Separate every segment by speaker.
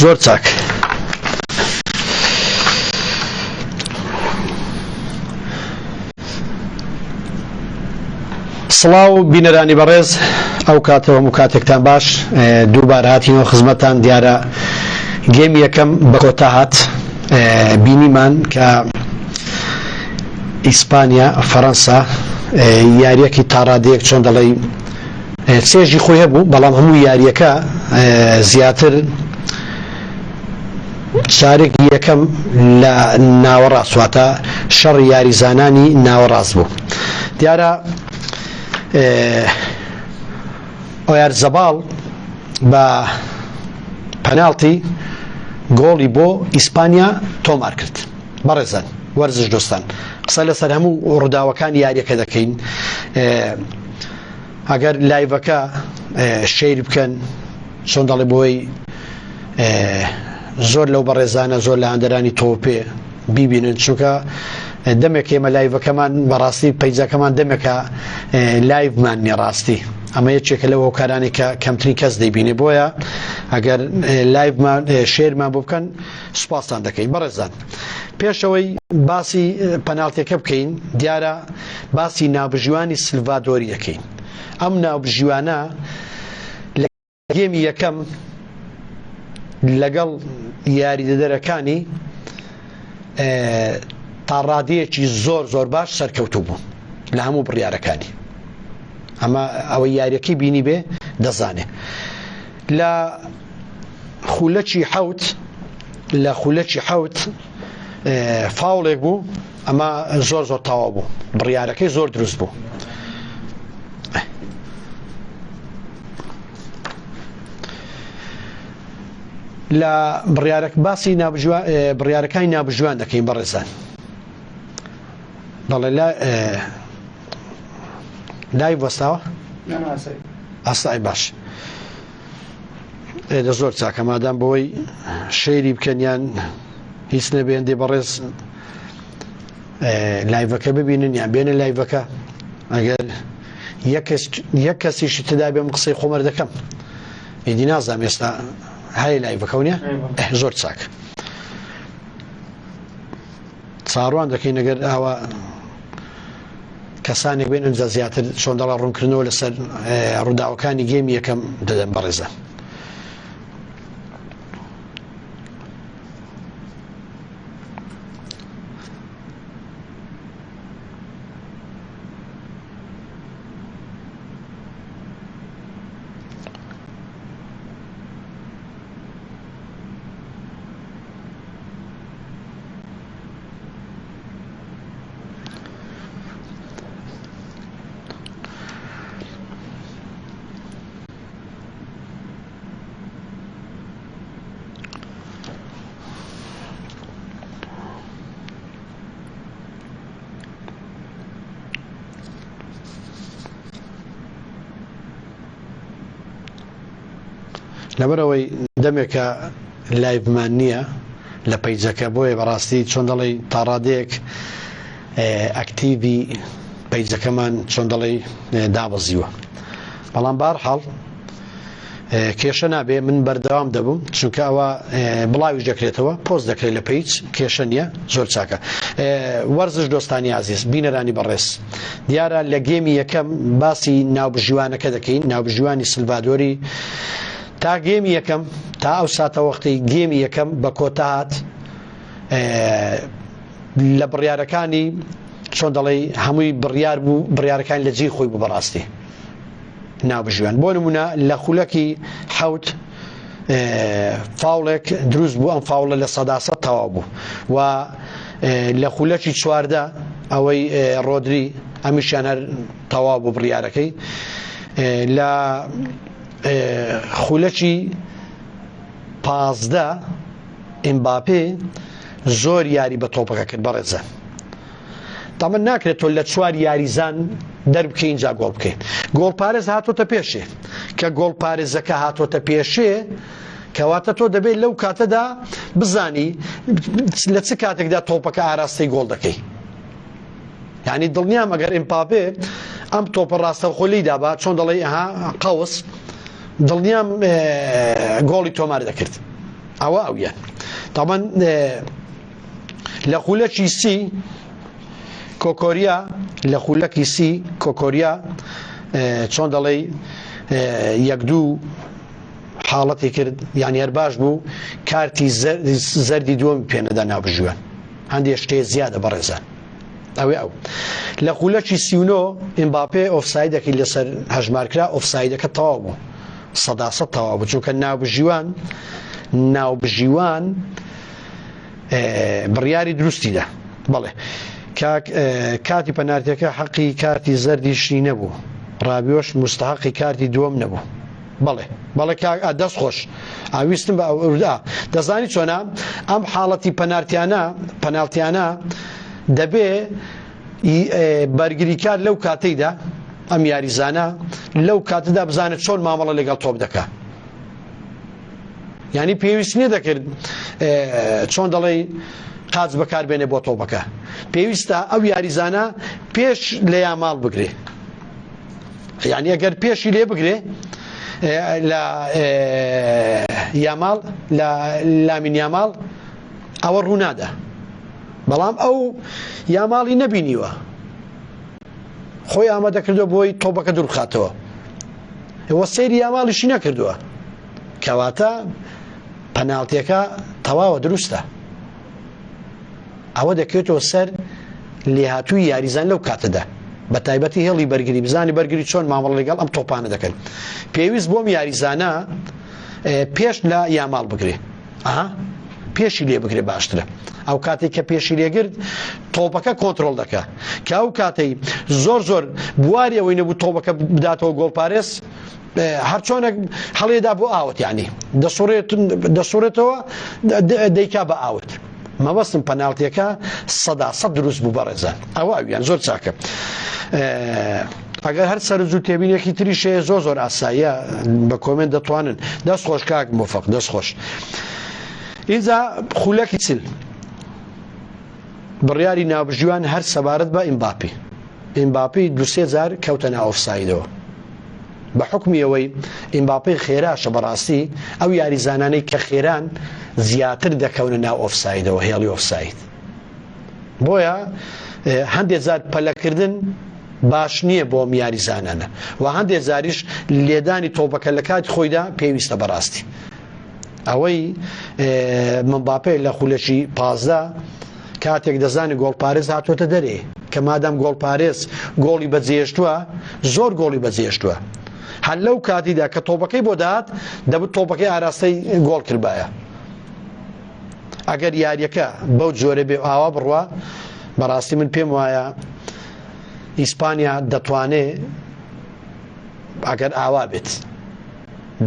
Speaker 1: زۆر چاک. سڵاو بینەرانی بەڕێز، ئەو کاتەوە مکاتێکتان باش، دووبارە هاتینەوە خزمەتان. دیارە گێم یەکەم بە کۆتا هات، بینیمان کە ئیسپانیا فەڕەنسا یاریەکی تاڕادەیەک چۆن دەڵێ سێژی خۆی هەبوو، بەڵام هەموو یاریەکە زیاتر شارێکی یەکەم لە ناوەڕاست، واتە شەڕ یاریزانانی ناوەڕاست بوو. دیارە ئۆیارزەباڵ بە پەناڵتی گۆڵی بۆ ئیسپانیا تۆمار کرد. بەڕێزان وەرزش دۆستان، قسە لەسەر هەموو ڕووداوەکان یاریەکە دەکەین. ئەگەر لایڤەکە شەیر بکەن چۆن دەڵێ بۆی زۆر لەو بەڕێزانە زۆر لە هەندەرانی تۆپێ بیبینن، چونکە دەمێک ئێمە لایڤەکەمان بەڕاستی پەیجەکەمان دەمێکە لایڤمان نیە ڕاستی. ئەمە یەکێکە لەو هۆکارانی کە کەمترین کەس دەیبینێ، بۆیە ئەگەر لایڤمان شێرمان بۆ بکەن سوپاسان دەکەین. بەڕێزان پێشەوەی باسی پەناڵتیەکە بکەین، دیارە باسی ناوبژیوانی سلڤادۆری دەکەین. ئەم ناوبژیوانە لە گێمی یەکەم لەگەڵ یاریدەدەرەکانی تاڕادەیەکی زۆر زۆر باش سەرکەوتوو بوو لە هەموو بڕیارەکانی. ئەمە ئەوەی یاریەکەی بینی بێ دەزانێ. لە خولەکی حەوت فاوڵێک بوو، ئەمە زۆر زۆر تەواو بوو، بڕیارەکەی زۆر دروست بوو. لە باسی بڕیارەکانی نابژوان دەکەین. بەڕێزان بەڵێ لای وەستاوە ئاسای باش دە زۆر چاکە، مادام بەوەی شەیری بکەنیان هیچ نەبێن دێ بەڕێز لایڤەکە ببینن یان بێنە لایڤەکە. ئەگەر یەک کەسیشی تدا بێم قسەی خۆمەر دەکەم، ئیدی نازانم ئێستا هەیە لایڤەکە نیە؟ زۆر چاک چاڕوان دەکەین. ئەگەر ئاوا کەسانێک بێن ئەنجا زیاتر چۆن دەڵا ڕوونکردنەوە لەسەر ڕووداوەکانی گێمی یەکەم دەدەن. بەڕێزە لەبەرەوەی دەمێکە لایڤمان نییە لە پەیجەکە، بۆیە بەڕاستی چۆن دەڵێ تاڕادەیەک ئەکتیڤی پەیجەکەمان چۆن دەڵێ دابەزیوە. بەڵام بەهەرحاڵ کێشە نابێ، من بەردەوام دەبووم، چونکە ئەوە بڵاویش دەکرێتەوە، پۆست دەکرێت لە پەیج، کێشە نییە. زۆر چاکە. وەرزش دۆستانی عەزیز، بینەرانی بەڕێز، دیارە لە گێمی یەکەم باسی ناوبژیوانەکە دەکەین، ناوبژیوانی سلڤادۆری. تا گێمی یەکەم، تا ئەو ساتە وەختی گێمی یەکەم بە کۆتا هات لە بڕیارەکانی چۆن دەڵێ هەمووی بڕیار بوو، بڕیارەکانی لە جێی خۆی بوو بەڕاستی ناوبژیوان. بۆ نمونە لە خولەکی حەوت فاوڵێک دروست بوو، ئەم فاوڵە لە سەداسەد تەواو بوو، و لە خولەکی چواردە ئەوەی ڕۆدری ئەمیشیان هەر تەواو بوو بڕیارەکەی. لە خولەکی 15 ئیمباپێ زۆر یاری بە تۆپەکە کرد. بەڕێزە تامن ناکرێت تۆ لە چوار یاریزان دەربکەی اینجا گۆڵ بکەین. گۆڵپارێز هاتۆتە پێشێ، کە گۆڵپارێزەکە هاتۆتە پێشێ کەواتە تۆ دەبێت لەو کاتەدا بزانی لە چ کاتێکدا تۆپەکە ئاراستەی گۆڵ دەکەی. یعنی دڵنیام ئەگەر ئیمباپێ ئەم تۆپە ڕاستەوخۆلیدا بە چۆن دەڵێ ئەها قەوس دڵنیام گۆڵی تۆمار دەکرد ئەوە ئەویان تاوان لە خولەکی سی کۆکۆریا لە خولەکی سی کۆکۆریا چۆن دەڵێ یەک دوو حاڵەتی کرد یعنی هەر باش بوو کارتی زەردی دووەمی پێنەدا ناوبژووان هەندێک شتێ زیادە بەڕێزان ئەوێ ئەو لە خولەکی سیونۆ ئیمباپێ ئۆفسایدەکەی لەسەر هەژمارکرا ئۆفسایدەکە تەواو بوو 100% تەواو بوو چونکە ناوبژیوان بڕیاری دروستیدا بەڵێ کاتی پەنارتیەکە حەقی کارتی زەردیشی نەبوو ڕابیۆش مستحقی کارتی دووەم نەبوو بەڵێ دەست خۆش ئاویستم بە ئەودا دەزانی چۆنا ئەم حاڵەتی پەنالتیانە دەبێ بەرگریکار لەو کاتەیدا ئەم یاریزانە لەو کاتەدا بزانێت چۆن مامەڵە لەگەڵ تۆپ دەکات یعنی پێویست نییە دەکرد چۆن دەڵێ قاچ بەکاربێنێ بۆ تۆپەکە پێویستە ئەو یاریزانە پێش لە یاماڵ بگرێ یعنی ئەگەر پێشی لێ بگرێ لە یاماڵ لە لامین یاماڵ ئەوە ڕوونادا بەڵام ئەو یاماڵی نەبینیوە خۆی ئامادەکردووە بۆی تۆپەکە دووربخاتەوە ئێوە سەیری یاماڵیشی نەکردووە کەواتە پەناڵتیەکە تەواوە دروستە ئەوە دەکرێتەوە سەر لێهاتووی یاریزان لەو کاتەدا بە تایبەتی هێڵی بەرگری بزانی بەرگری چۆن مامەڵە لەگەڵ ئەم تۆپانە دەکەن پێویست بۆم یاریزانە پێش لە یاماڵ بگرێ پێشی لێ بگرێ باشترە ئەو کاتێک کە پێشی لێگرت تۆپەکە کۆنتڕۆڵ دەکات کە ئەو کاتەی زۆر بواری ئەوەی نەبوو تۆپەکە بداتەوە گۆڵپارێز هەر چۆنێک هەڵێدا بۆ ئاوت یعنی دەسوڕێتەوە دەیکا بە ئاوت مەبەستم پەناڵتیەکە 100% دروست بوو بەڕێزان ئەوە ئەویان زۆر چاکە ئەگەر هەر سەرنج و تێبینێکی تریشەیە زۆر ئاساییە بە کۆمنت دەتوانن دەست خۆش کاک مۆفەق دەست خۆش ئینجا خولەکی چل بڕیاری ناوبژیوان هەر سەبارەت بە ئیمباپی دوسێ جار کەوتە ناو ئۆفسایدەوە بە حکمی ئەوەی ئیمباپی خێراشە بەڕاستی ئەو یاریزانانەی کە خێران زیاتر دەکەونە ناو ئۆفسایدەوە هێڵی ئۆفساید بۆیە هەندێک جار پەلەکردن باش نییە بۆ ئەم یاریزانانە و هەندێک جاریش لێدانی تۆپەکە لە کاتی خۆیدا پێویستە بەڕاستی ئەوەی ئیمباپێ لە خولەکی 15 کاتێک دەزانی گۆڵپارێز هاتوۆتە دەرێ کە مادام گۆڵپارێز گۆڵی بەجێهێشتووە زۆر گۆڵی بەجێهێشتووە هەر لەو کاتیدا کە تۆپەکەی بۆ داهات دەبێت تۆپەکەی ئاراستەی گۆڵ کردبایە ئەگەر یاریەکە بەو جۆرە بێ ئاوا بڕوە بەڕاستی من پێم وایە ئیسپانیا دەتوانێت ئەگەر ئاوا بێت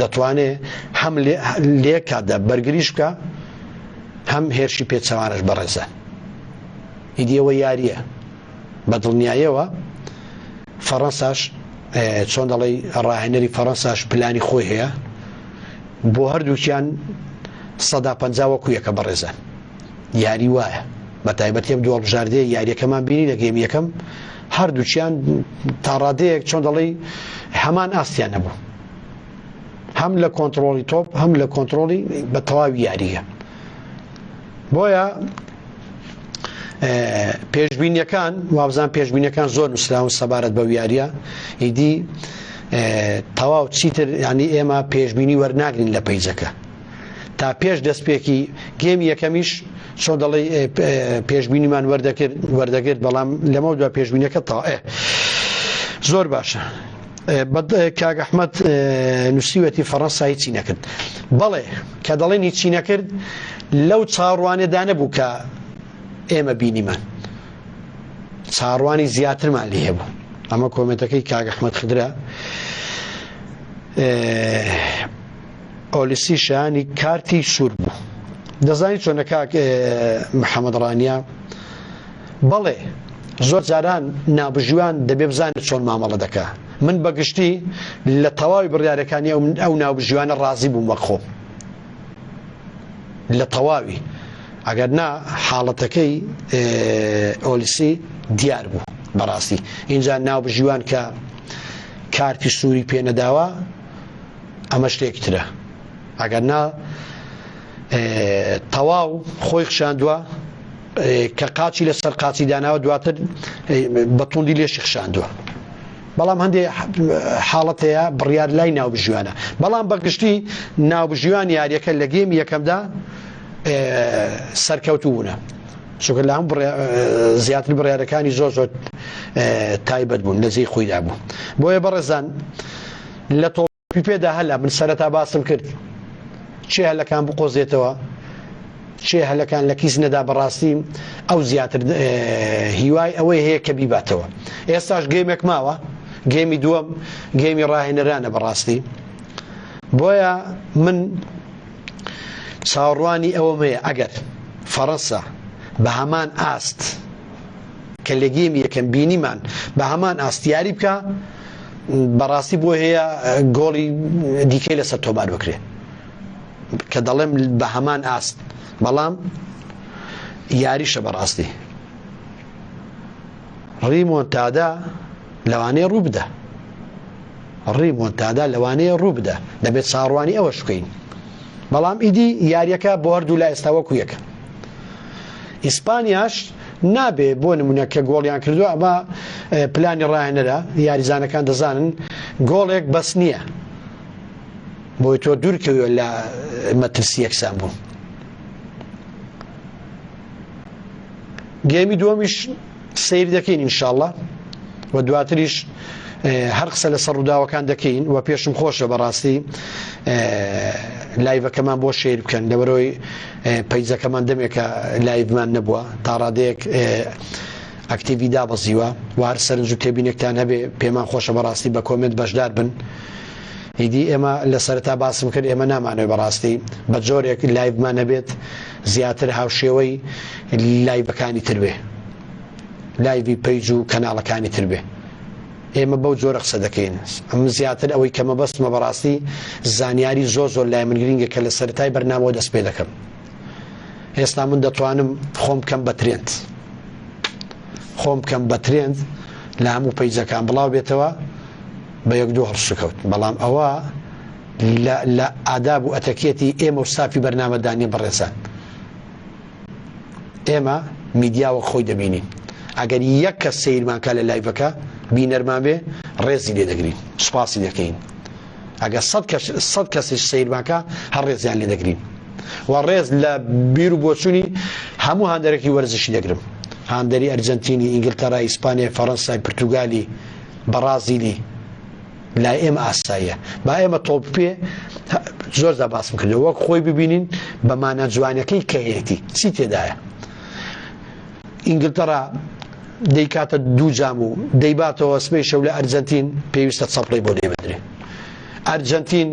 Speaker 1: دەتوانێت هەم لێ کاتدا بەرگریش بکە هەم هێرشی پێچەوانش بەڕێزە ئیدیەوە یاریە بە دڵنیاییەوە فەڕەنساش چۆن دەڵێ ڕاهێنەری فەڕەنساش پلانی خۆی هەیە بۆ هەردووکیان 150 وەکو یەکە بەڕێزان یاری وایە بە تایبەتی ئەم دووە بژاردەیە یاریەکەمان بینی لە گەیمی یەکەم هەردووکیان تا ڕادەیەک چۆن دەڵێ هەمان ئاستیان نەبوو هەم لە کۆنتڕۆڵی تۆپ هەم لە کۆنتڕۆڵی بە تەواوی یاریە بۆیە پێشبینیەکان وابزان پێشبینیەکان زۆر نووسراون سەبارەت بەو یاریە ئیدی تەواو چیتر ینی ئێمە پێشبینی وەرناگرین لە پەیجەکە تا پێش دەستپێکی گێمی یەکەمیش چۆن دەڵێ پێشبینیمان وەردەگرت بەڵام لەمە دوای پێشبینیەکە تا زۆر باشە کاک ئەحمەد نووسیوەتی فەڕەنسا هیچی نەکرد بەڵێ کە دەڵێن هیچی نەکرد لەو چاڕوانێدا نەبوو کە ئێمە بینیمان چاڕوانی زیاترمان لێ هەبوو ئەمە کۆمنتەکەی کاک ئەحمەد خدرە ئۆلیسی شایانی کارتی سوور بوو دەزانی چۆنە کاک محەممەد ڕانیا بەڵێ زۆر جاران نابژوان دەبێ بزانێت چۆن مامەڵە دەکا من بەگشتی لە تەواوی بڕیارەکانی ئەو نابژوانە ڕازی بووم وەک خۆم لە تەواوی ئەگەر نا حاڵەتەکەی ئۆلیسی دیار بوو بەڕاستی اینجا ناوبژیوان کە کارتی سووری پێنەداوە ئەمە شتێکی ترە ئەگەر نا تەواو خۆی خشاندووە کە قاچی لەسەر قاچی داناوە دواتر بەتوندی لێشی خشاندووە بەڵام هەندێک حاڵەت هەیە بڕیار لای ناوبژیوانە بەڵام بەگشتی ناوبژیوان یاریەکە لە گێمی یەکەمدا سەرکەوتوو بوونە چونکە لە هەموو زیاتر بڕیارەکانی زۆر زۆر تایبەت بوون لەجێی خۆیدا بوو بۆیە بەڕێزان لە تۆپی پێدا هەلا من سەرەتا باسم کرد چێ هەلەکان بقۆزێتەوە چێ هەلەکان لە کیس نەدا بەڕاستی ئەو زیاتر هیوای ئەوەی هەیە کە بیباتەوە ئێستاش گێمێک ماوە گێمی دووەم گێمی ڕاهێنەرانە بەڕاستی بۆیە من چاوەڕوانی ئەوەمەیە ئەگەر فەڕەنسا بە هەمان ئاست کە لە گێمی یەکەم بینیمان بە هەمان ئاستیاری بکە بەڕاستی بۆ هەیە گۆڵی دیکەی لەسەر تۆمار بکرێ کە دەڵێم بە هەمان ئاست بەڵام یاریشە بەڕاستی ڕیمۆنتادا لەوانەیە ڕوو بدە ڕیمۆنتادا لەوانەیە ڕوو بدە دەبێت چاڕوانی ئەوەش بکەین بەڵام ئیدی یاریەکە بۆ هەردوو لا ئێستا وەکو یەکە ئیسپانیاش نابێ بۆ نمونە کە گۆڵیان کردووە ئەمە پلانی ڕاهێنەرە یاریزانەکان دەزانن گۆڵێک بەس نییە بۆی تۆ دوورکەوێت لە مەترسی یەکسان بوو گێمی دووەمیش سەیر دەکەین ئینشاءڵڵا و دواتریش هەر قسە لەسەر ڕووداوەکان دەکەین و پێشم خۆشە بەڕاستی لایڤەکەمان بۆ شێر بکەن لەبەرەوەی پەیجەکەمان دەمێکە لایڤمان نەبووە تا ڕادەیەک ئەکتیڤی دابەزیوە و هەر سەرنج و تێبینێکتان هەبێ پێمان خۆشە بەڕاستی بە کۆمنت بەشدار بن هیدی ئێمە لە سەرەتا باسم کرد ئێمە نامانەوێت بەڕاستی بە جۆرێک لایڤمان نەبێت زیاتر هاوشێوەی لایڤەکانی تر بێ لایڤی پەیج و کەناڵەکانی تر بێ ئێمە بەو جۆرە قسە دەکەین ئەم زیاتر ئەوەی کەمە بەستمە بەڕاستی زانیاری زۆر زۆر لای من گرینگە کە لە سەرەتای بەرنامەوە دەست پێ دەکەم ئێستا من دەتوانم خۆم بکەم بە ترێند خۆم بکەم بە ترێند لە هەموو پەیجەکان بڵاو بێتەوە بە یەک دوو هەڵسوکەوت بەڵام ئەوە لە ئاداب و ئەتەکێتی ئێمە و سافی بەرنامەدانی بەڕێزان ئێمە میدیاوە خۆی دەبینین ئەگەر یەک کەس سەیرمانکە لە لایڤەکە بینەرمان بێ ڕێزی لێ دەگرین سوپاسی دەکەین ئەگەر سەد کەسیش سەیرمانکە هەر ڕێزیان لێ دەگرین و ڕێز لە بیر و بۆچوونی هەموو هاندەرێکی وەرزشی دەگرم هاندەری ئەرجەنتینی ئینگلتەرا ئیسپانیا فەڕەنسای پرتوگالی بەرازیلی لای ئێمە ئاساییە با ئێمە تۆپ پێ زۆردا باسم کردەوە وەک خۆی ببینین بە مانە جوانەکەی کە هەیەی چی تێدایە ئینگلتەرا دەیکاتە دوو جام و دەیباتەوە سبەی شەو لە ئەرجەنتین پێویستە چەپڵی بۆ لێ بدرێ ئەرجەنتین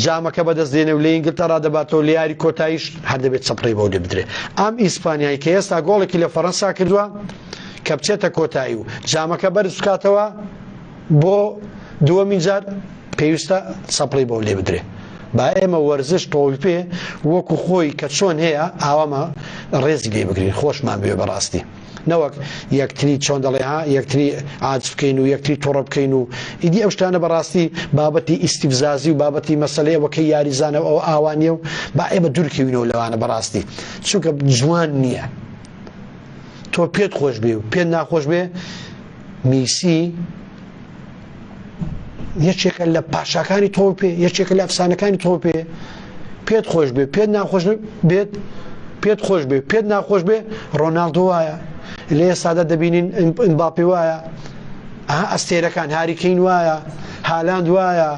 Speaker 1: جامەکە بەدەست دێنێ و لە ئینگلتەرا دەباتەوە لە یاری کۆتاییش هەر دەبێت چەپڵی بۆ لێ بدرێ ئەم ئیسپانیایی کە ئێستا گۆڵێکی لە فەڕەنسا کردووە کە بچێتە کۆتایی و جامەکە بەرز بکاتەوە بۆ دووەمین جار پێویستە چەپڵی بۆ لێ بدرێ با ئێمە وەرزش تۆڵ پێ وەکو خۆی کە چۆن هەیە ئاوامە ڕێزی لێ بگرین خۆشمان بێ بەڕاستی نەوەک یەکتری چۆن دەڵێ ها یەکتری ئاج بکەین و یەکتری تۆڕە بکەین و ئیدی ئەو شتانە بەڕاستی بابەتی ئیستیفزازی و بابەتی مەسەلەیەوەکەی یاریزانە ئەو ئاوانیە و با ئێمە دوورکەوینەوە لەوانە بەڕاستی چونکە جوان نییە تۆ پێت خۆش بێ و پێت ناخۆش بێ میسی یەکێکە لە پاشاکانی تۆ پێ یەکێکە لە ئەفسانەکانی تۆ پێ پێت خۆش بێ پێت ناخۆش بێت پێت خۆش بێ پێت ناخۆش بێ ڕۆناڵدۆ وایە لە ئێستادا دەبینین ئەمباپێ وایە ئەستێرەکان هاری کەین وایە هالاند وایە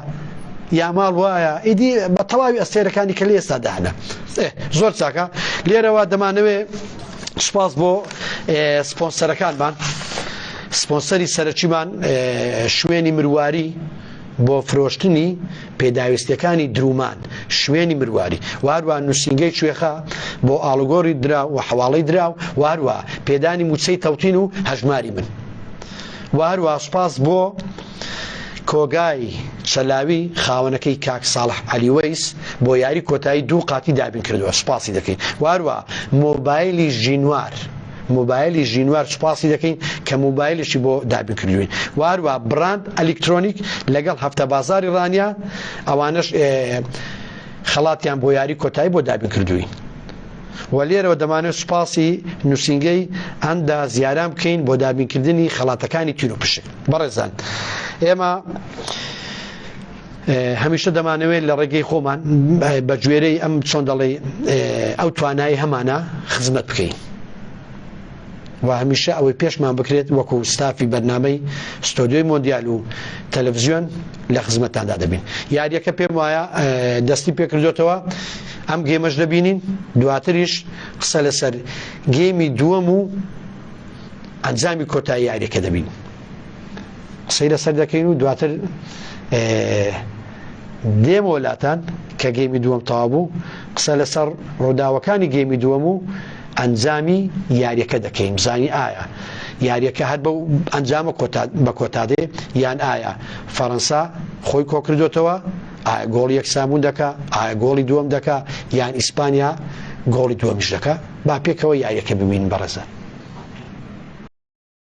Speaker 1: یاماڵ وایە ئیدی بە تەواوی ئەستێرەکانی کە لە ئێستادا هەنە زۆر چاکە لێرەوە دەمانەوێت سوپاس بۆ سپۆنسەرەکانمان سپۆنسەری سەرەکیمان شوێنی مرواری بۆ فرۆشتنی پێداویستیەکانی درومان شوێنی مرواری واروە نووسینگەی کوێخە بۆ ئاڵوگۆری دراو و حواڵەی دراو واروە پێدانی موچەی تەوتین و هەژماری من واروە سوپاس بۆ کۆگای چەلاوی خاوەنەکەی کاک ساڵح عەلیوەیس بۆ یاری کۆتایی دوو قاتی دابین کردووە سوپاسی دەکەین واروە مۆبایلی ژینوار سوپاسی دەکەین کە موبایلشی بۆ دابین کردوین واروە براند ئەلکترۆنیک لەگەڵ هەفتە بازاری ڕانیا ئەوانش خەڵاتیان بۆ یاری کۆتایی بۆ دابین کردوین و لێرەوە دەمانێت سوپاسی نووسینگەی ئەندا زیاران بکەین بۆ دابینکردنی خەڵاتەکانی تیر و پشک بەڕێزان ئێمە هەمیشە دەمانەوێت لە ڕێگەی خۆمان بە گوێرەی ئەم چۆن دەڵێ ئەو توانایی هەمانە خزمەت بکەین و هەمیشە ئەوەی پێشمان بکرێت وەکو ستافی بەرنامەی ستۆدیۆی مۆندیال و تەلەڤیزیۆن لە خزمەتتاندا دەبین یاریەکە پێم وایە دەستی پێکردوێتەوە ئەم گێمەش دەبینین دواتریش قسە لەسەر گێمی دووەم و ئەنجامی کۆتایی یاریەکە دەبین قسەی لەسەر دەکەین و دواتر دێمە وڵاتان کە گێمی دووەم تەواو بوو قسە لەسەر ڕووداوەکانی گێمی دووەم و ئەنجامی یاریەکە دەکەین بزانی ئایا یاریەکە هەر بە ئەنجامە بە کۆتادێ یان ئایا فەڕەنسا خۆی کۆکردوێتەوە ئایا گۆڵی یەکسامون دەکا ئایا گۆڵی دووەم دەکا یان ئیسپانیا گۆڵی دووەمیش دەکا با پێکەوە یاریەکە ببینین بەڕێزە